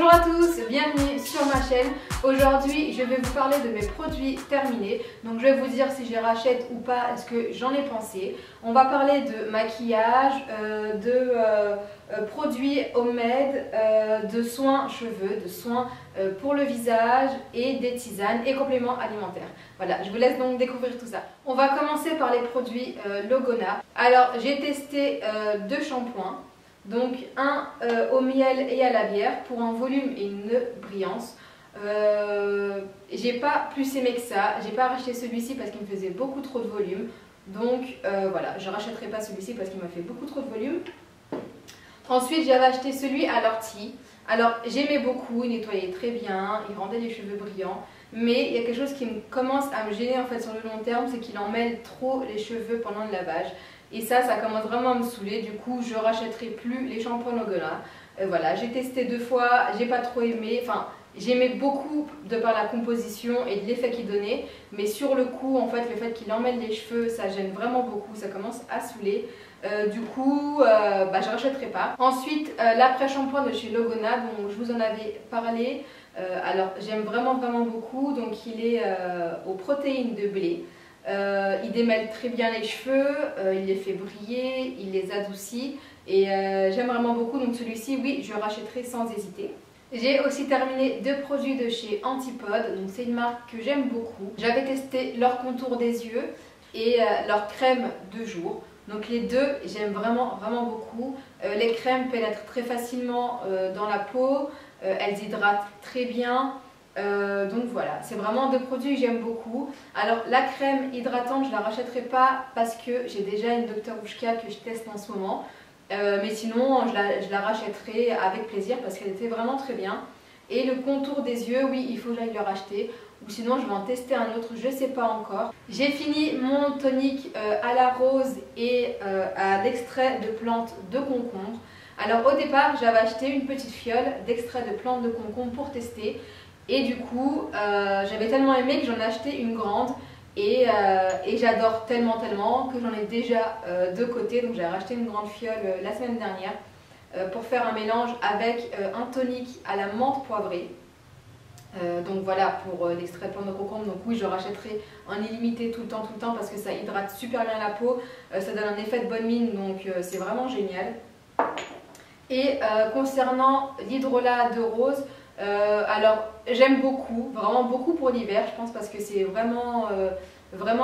Bonjour à tous, bienvenue sur ma chaîne. Aujourd'hui je vais vous parler de mes produits terminés. Donc je vais vous dire si je les rachète ou pas, est-ce que j'en ai pensé. On va parler de maquillage, de produits homemade, de soins cheveux, de soins pour le visage et des tisanes et compléments alimentaires. Voilà, je vous laisse donc découvrir tout ça. On va commencer par les produits Logona. Alors j'ai testé deux shampoings. Donc un au miel et à la bière pour un volume et une brillance. J'ai pas plus aimé que ça. J'ai pas racheté celui-ci parce qu'il me faisait beaucoup trop de volume. Donc voilà, je rachèterai pas celui-ci parce qu'il m'a fait beaucoup trop de volume. Ensuite j'avais acheté celui à l'ortie. Alors j'aimais beaucoup, il nettoyait très bien, il rendait les cheveux brillants. Mais il y a quelque chose qui commence à me gêner en fait sur le long terme, c'est qu'il emmêle trop les cheveux pendant le lavage. Et ça commence vraiment à me saouler. Du coup je rachèterai plus les shampoings Logona. Voilà, j'ai testé deux fois, j'ai pas trop aimé. Enfin, j'aimais beaucoup de par la composition et de l'effet qu'il donnait. Mais sur le coup, en fait, le fait qu'il emmêle les cheveux, ça gêne vraiment beaucoup. Ça commence à saouler. Du coup, je rachèterai pas. Ensuite, l'après-shampoing de chez Logona, dont je vous en avais parlé. Alors, j'aime vraiment beaucoup. Donc, il est aux protéines de blé. Il démêle très bien les cheveux, il les fait briller, il les adoucit et j'aime vraiment beaucoup. Donc celui-ci, oui, je rachèterai sans hésiter. J'ai aussi terminé deux produits de chez Antipode. Donc c'est une marque que j'aime beaucoup. J'avais testé leur contour des yeux et leur crème de jour. Donc les deux, j'aime vraiment beaucoup. Les crèmes pénètrent très facilement dans la peau, elles hydratent très bien. Donc voilà, c'est vraiment deux produits que j'aime beaucoup. Alors la crème hydratante, je la rachèterai pas parce que j'ai déjà une Dr. Ushka que je teste en ce moment. Mais sinon, je la rachèterai avec plaisir parce qu'elle était vraiment très bien. Et le contour des yeux, oui, il faut que j'aille le racheter. Ou sinon, je vais en tester un autre, je sais pas encore. J'ai fini mon tonique à la rose et à l'extrait de plantes de concombre. Alors au départ, j'avais acheté une petite fiole d'extrait de plantes de concombre pour tester. Et du coup, j'avais tellement aimé que j'en ai acheté une grande et j'adore tellement que j'en ai déjà de côté. Donc j'ai racheté une grande fiole la semaine dernière pour faire un mélange avec un tonique à la menthe poivrée. Donc voilà pour l'extrait de plantes de concombre. Donc oui, je rachèterai en illimité tout le temps parce que ça hydrate super bien la peau. Ça donne un effet de bonne mine, donc c'est vraiment génial. Et concernant l'hydrolat de rose, alors j'aime beaucoup, vraiment beaucoup pour l'hiver, je pense parce que c'est vraiment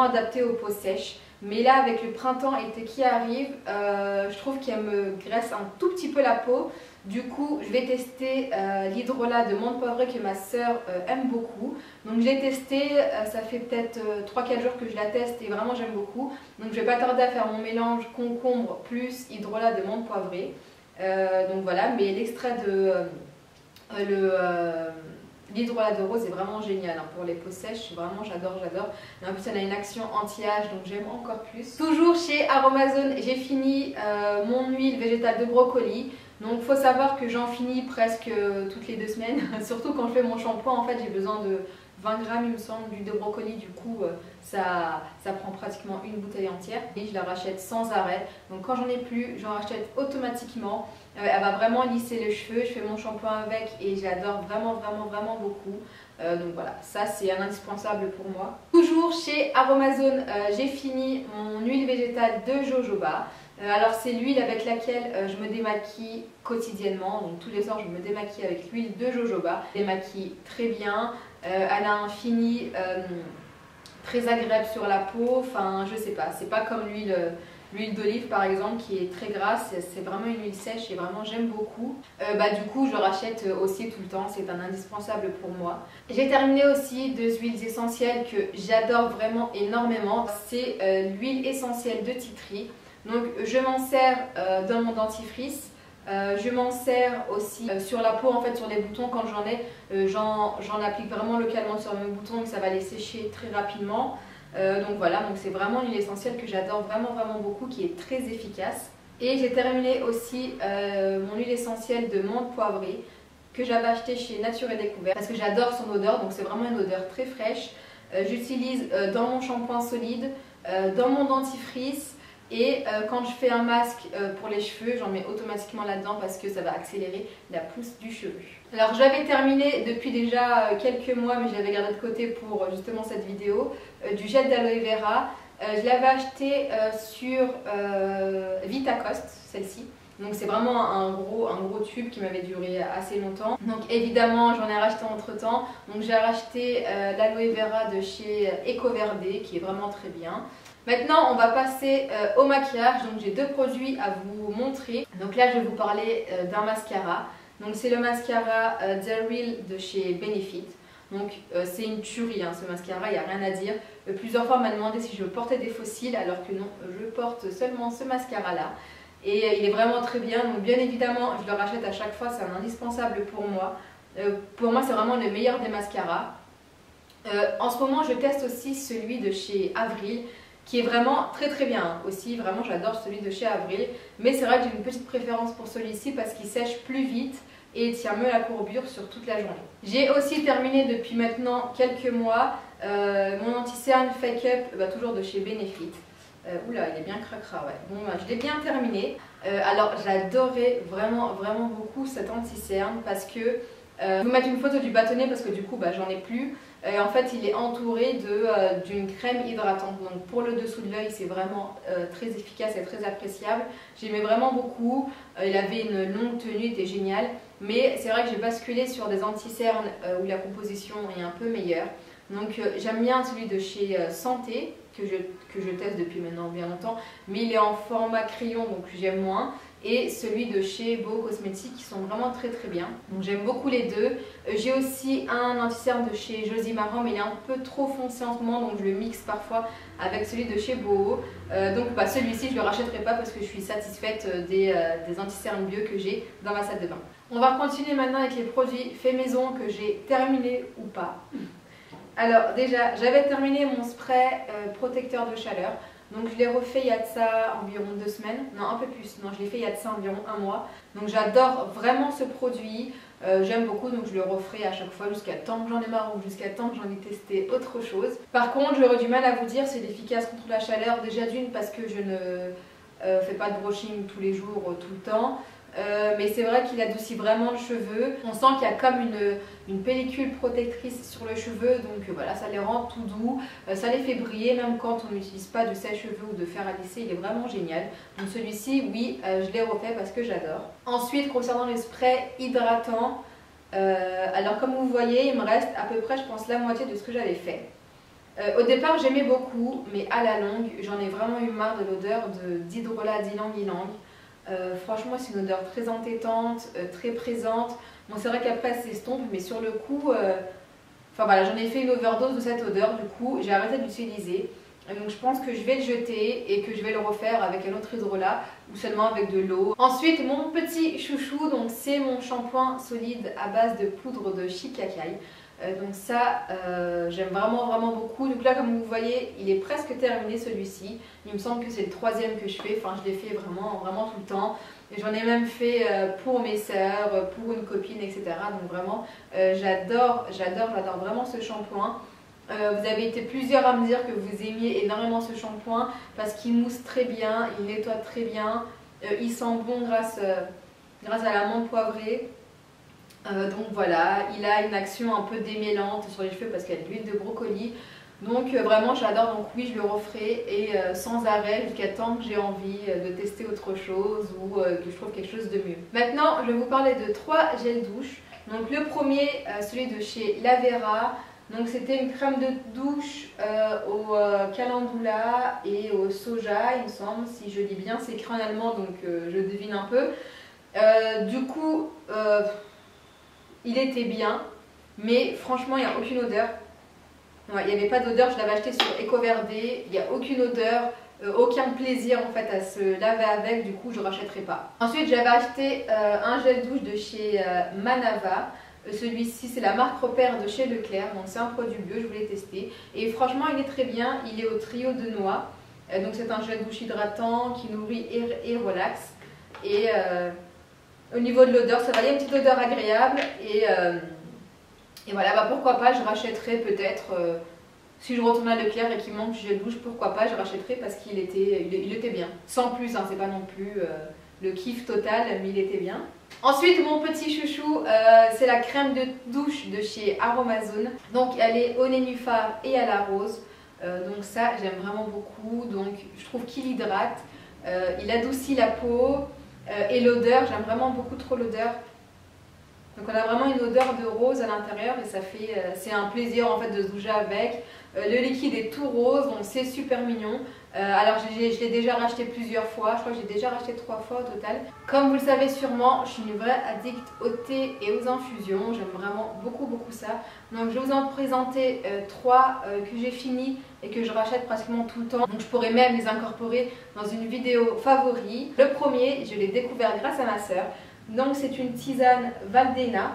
adapté aux peaux sèches. Mais là avec le printemps-été qui arrive, je trouve qu'elle me graisse un tout petit peu la peau. Du coup je vais tester l'hydrolat de menthe poivrée que ma soeur aime beaucoup. Donc j'ai testé, ça fait peut-être 3-4 jours que je la teste et vraiment j'aime beaucoup. Donc je vais pas tarder à faire mon mélange concombre plus hydrolat de menthe poivrée. Donc voilà, mais l'extrait de l'hydrolat de rose est vraiment génial hein, pour les peaux sèches, vraiment j'adore. Et en plus elle a une action anti-âge, donc j'aime encore plus. Toujours chez Aromazone, j'ai fini mon huile végétale de brocoli. Donc il faut savoir que j'en finis presque toutes les 2 semaines, surtout quand je fais mon shampoing. En fait j'ai besoin de 20 grammes il me semble d'huile de brocoli, du coup ça prend pratiquement une bouteille entière et je la rachète sans arrêt. Donc quand j'en ai plus, j'en rachète automatiquement. Elle va vraiment lisser les cheveux, je fais mon shampoing avec et j'adore vraiment beaucoup. Donc voilà, ça c'est un indispensable pour moi. Toujours chez Aromazone, j'ai fini mon huile végétale de jojoba. Alors c'est l'huile avec laquelle je me démaquille quotidiennement, donc tous les soirs je me démaquille avec l'huile de jojoba. Je démaquille très bien, elle a un fini très agréable sur la peau, enfin je sais pas, c'est pas comme l'huile d'olive par exemple qui est très grasse, c'est vraiment une huile sèche et vraiment j'aime beaucoup. Du coup je rachète aussi tout le temps, c'est un indispensable pour moi. J'ai terminé aussi 2 huiles essentielles que j'adore vraiment énormément, c'est l'huile essentielle de tea tree. Donc je m'en sers dans mon dentifrice. Je m'en sers aussi sur la peau, en fait sur les boutons quand j'en ai, j'en applique vraiment localement sur mes boutons et ça va les sécher très rapidement. Donc voilà, donc c'est vraiment une huile essentielle que j'adore vraiment beaucoup, qui est très efficace. Et j'ai terminé aussi mon huile essentielle de menthe poivrée que j'avais acheté chez Nature et Découverte parce que j'adore son odeur, donc c'est vraiment une odeur très fraîche. J'utilise dans mon shampoing solide, dans mon dentifrice. Et quand je fais un masque pour les cheveux, j'en mets automatiquement là-dedans parce que ça va accélérer la pousse du cheveu. Alors j'avais terminé depuis déjà quelques mois, mais je l'avais gardé de côté pour justement cette vidéo, du gel d'aloe vera. Je l'avais acheté sur Vitacost, celle-ci. Donc c'est vraiment un gros tube qui m'avait duré assez longtemps. Donc évidemment j'en ai racheté entre temps. Donc j'ai racheté l'aloe vera de chez Ecoverde qui est vraiment très bien. Maintenant on va passer au maquillage. Donc j'ai deux produits à vous montrer. Donc là je vais vous parler d'un mascara. Donc c'est le mascara The Real de chez Benefit. Donc c'est une tuerie hein, ce mascara, il n'y a rien à dire. Plusieurs fois on m'a demandé si je portais des fossiles alors que non, je porte seulement ce mascara là. Et il est vraiment très bien, donc bien évidemment je le rachète à chaque fois, c'est un indispensable pour moi. Pour moi c'est vraiment le meilleur des mascaras. En ce moment je teste aussi celui de chez Avril qui est vraiment très bien hein. Aussi, vraiment j'adore celui de chez Avril. Mais c'est vrai que j'ai une petite préférence pour celui-ci parce qu'il sèche plus vite et tient mieux la courbure sur toute la journée. J'ai aussi terminé depuis maintenant quelques mois mon anti-cerne Fake Up, toujours de chez Benefit. Oula, il est bien cracra, ouais. Bon, je l'ai bien terminé. Alors, j'adorais vraiment beaucoup cet anti-cerne parce que je vais vous mettre une photo du bâtonnet parce que du coup, j'en ai plus. En fait, il est entouré d'une crème hydratante. Donc, pour le dessous de l'œil, c'est vraiment très efficace et très appréciable. J'aimais vraiment beaucoup. Il avait une longue tenue, il était génial. Mais c'est vrai que j'ai basculé sur des anti-cernes où la composition est un peu meilleure. Donc j'aime bien celui de chez Santé que je teste depuis maintenant bien longtemps, mais il est en format crayon donc j'aime moins, et celui de chez Beau Cosmétiques qui sont vraiment très bien. Donc j'aime beaucoup les deux. J'ai aussi un anti-cerne de chez Josie Maran mais il est un peu trop foncé en ce moment donc je le mixe parfois avec celui de chez Boho. Donc celui-ci je ne le rachèterai pas parce que je suis satisfaite des anti-cernes bio que j'ai dans ma salle de bain. On va continuer maintenant avec les produits faits maison que j'ai terminés ou pas. Alors déjà, j'avais terminé mon spray protecteur de chaleur. Donc je l'ai refait il y a de ça environ 2 semaines. Non, un peu plus. Non, je l'ai fait il y a de ça environ 1 mois. Donc j'adore vraiment ce produit. J'aime beaucoup, donc je le referai à chaque fois jusqu'à temps que j'en ai marre ou jusqu'à temps que j'en ai testé autre chose. Par contre, j'aurais du mal à vous dire c'est efficace contre la chaleur. Déjà d'une parce que je ne fais pas de brushing tous les jours, tout le temps. Mais c'est vrai qu'il adoucit vraiment le cheveu. On sent qu'il y a comme une pellicule protectrice sur le cheveu, donc voilà, ça les rend tout doux, ça les fait briller même quand on n'utilise pas de sèche-cheveux ou de fer à lisser, il est vraiment génial. Donc celui-ci, oui, je l'ai refait parce que j'adore. Ensuite, concernant les sprays hydratants, alors comme vous voyez, il me reste à peu près, je pense, la moitié de ce que j'avais fait. Au départ, j'aimais beaucoup, mais à la longue, j'en ai vraiment eu marre de l'odeur d'hydrolat d'ylang ylang. Franchement c'est une odeur très entêtante, très présente. Bon c'est vrai qu'après elle s'estompe mais sur le coup, enfin voilà, j'en ai fait une overdose de cette odeur, du coup j'ai arrêté d'utiliser. Donc je pense que je vais le jeter et que je vais le refaire avec un autre hydrolat ou seulement avec de l'eau. Ensuite mon petit chouchou, donc c'est mon shampoing solide à base de poudre de Shikakai. Donc ça j'aime vraiment beaucoup. Donc là comme vous voyez il est presque terminé celui-ci. Il me semble que c'est le 3e que je fais. Enfin je l'ai fait vraiment tout le temps. J'en ai même fait pour mes sœurs, pour une copine, etc. Donc vraiment j'adore vraiment ce shampoing. Vous avez été plusieurs à me dire que vous aimiez énormément ce shampoing parce qu'il mousse très bien, il nettoie très bien, il sent bon grâce à l'amande poivrée. Donc voilà, il a une action un peu démêlante sur les cheveux parce qu'il y a de l'huile de brocoli. Donc vraiment j'adore, donc oui je le referai et sans arrêt jusqu'à temps que j'ai envie de tester autre chose ou que je trouve quelque chose de mieux. Maintenant je vais vous parler de 3 gels douche. Donc le premier, celui de chez Lavera. Donc c'était une crème de douche au calendula et au soja il me semble, si je lis bien, c'est écrit en allemand donc je devine un peu. Du coup il était bien, mais franchement il n'y a aucune odeur. Ouais, il n'y avait pas d'odeur, je l'avais acheté sur Ecoverde, il n'y a aucune odeur, aucun plaisir en fait à se laver avec, du coup je ne rachèterai pas. Ensuite j'avais acheté un gel douche de chez Manava. Celui-ci c'est la marque repère de chez Leclerc, donc c'est un produit bio, je voulais tester. Et franchement il est très bien, il est au trio de noix. Donc c'est un gel douche hydratant qui nourrit et relaxe. Et au niveau de l'odeur, ça va, il y a une petite odeur agréable. Et voilà, pourquoi pas, je rachèterai peut-être, si je retourne à Leclerc et qu'il manque du gel douche, pourquoi pas, je rachèterai parce qu'il était bien. Sans plus, hein, c'est pas non plus le kiff total, mais il était bien. Ensuite, mon petit chouchou, c'est la crème de douche de chez Aromazone. Donc elle est au nénuphar et à la rose. Donc ça, j'aime vraiment beaucoup. Donc je trouve qu'il hydrate, il adoucit la peau et l'odeur, j'aime vraiment beaucoup trop l'odeur. Donc on a vraiment une odeur de rose à l'intérieur et ça fait, c'est un plaisir en fait de se doucher avec. Le liquide est tout rose, donc c'est super mignon. Alors je l'ai déjà racheté plusieurs fois, je crois que j'ai déjà racheté 3 fois au total. Comme vous le savez sûrement, je suis une vraie addict au thé et aux infusions, j'aime vraiment beaucoup ça. Donc je vais vous en présenter 3 que j'ai fini et que je rachète pratiquement tout le temps. Donc je pourrais même les incorporer dans une vidéo favori. Le premier, je l'ai découvert grâce à ma soeur. Donc c'est une tisane Valdena,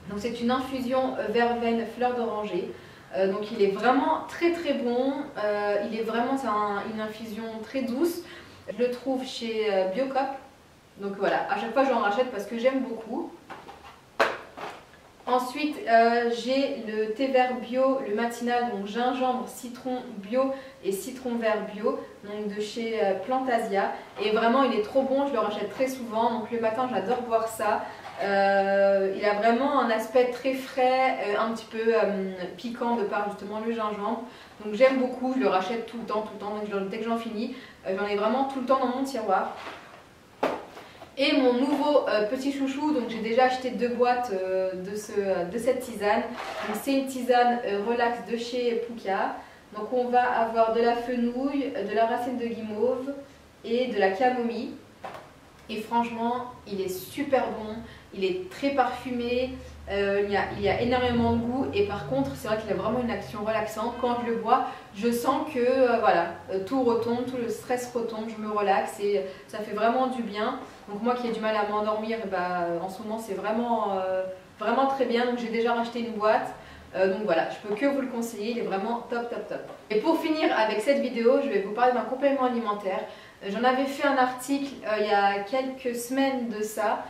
donc c'est une infusion verveine fleur d'oranger. Donc il est vraiment très bon, il est vraiment, c'est une infusion très douce. Je le trouve chez Biocop, donc voilà, à chaque fois j'en rachète parce que j'aime beaucoup. Ensuite j'ai le thé vert bio, le matinal, donc gingembre, citron bio et citron vert bio, donc de chez Plantasia. Et vraiment il est trop bon, je le rachète très souvent, donc le matin j'adore boire ça. Il a vraiment un aspect très frais, un petit peu piquant de par justement le gingembre. Donc j'aime beaucoup, je le rachète tout le temps, donc dès que j'en finis, j'en ai vraiment tout le temps dans mon tiroir. Et mon nouveau petit chouchou, donc j'ai déjà acheté 2 boîtes de cette tisane. C'est une tisane relax de chez Puka. Donc on va avoir de la fenouil, de la racine de guimauve et de la camomille. Et franchement, il est super bon, il est très parfumé, il y a énormément de goût et par contre, c'est vrai qu'il a vraiment une action relaxante. Quand je le bois, je sens que voilà, tout retombe, tout le stress retombe, je me relaxe et ça fait vraiment du bien. Donc moi qui ai du mal à m'endormir, en ce moment c'est vraiment très bien. Donc j'ai déjà racheté une boîte. Donc voilà, je peux que vous le conseiller, il est vraiment top. Et pour finir avec cette vidéo, je vais vous parler d'un complément alimentaire. J'en avais fait un article il y a quelques semaines de ça.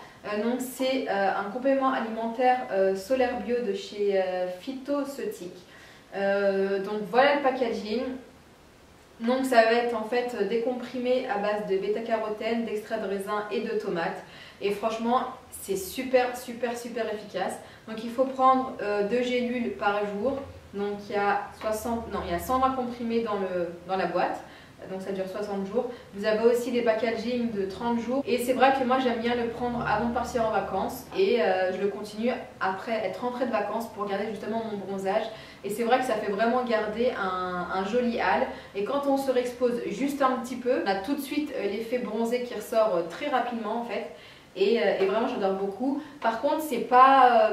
Donc c'est un complément alimentaire solaire bio de chez Phytoceutique. Donc voilà le packaging. Donc ça va être en fait des comprimés à base de bêta-carotène, d'extrait de raisin et de tomates. Et franchement c'est super efficace. Donc il faut prendre 2 gélules par jour. Donc il y a 120 comprimés dans la boîte. Donc ça dure 60 jours. Vous avez aussi des packaging de 30 jours. Et c'est vrai que moi j'aime bien le prendre avant de partir en vacances. Et je le continue après être rentrée de vacances pour garder justement mon bronzage. Et c'est vrai que ça fait vraiment garder un joli hâle. Et quand on se réexpose juste un petit peu, on a tout de suite l'effet bronzé qui ressort très rapidement en fait. Et vraiment j'adore beaucoup. Par contre c'est pas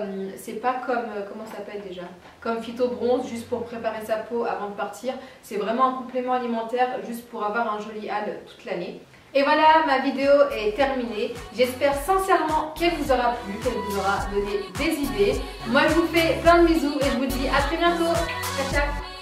comme, comment ça s'appelle déjà, comme Phyto Bronze juste pour préparer sa peau avant de partir. C'est vraiment un complément alimentaire juste pour avoir un joli hâle toute l'année. Et voilà, ma vidéo est terminée. J'espère sincèrement qu'elle vous aura plu, qu'elle vous aura donné des idées. Moi je vous fais plein de bisous et je vous dis à très bientôt. Ciao ciao.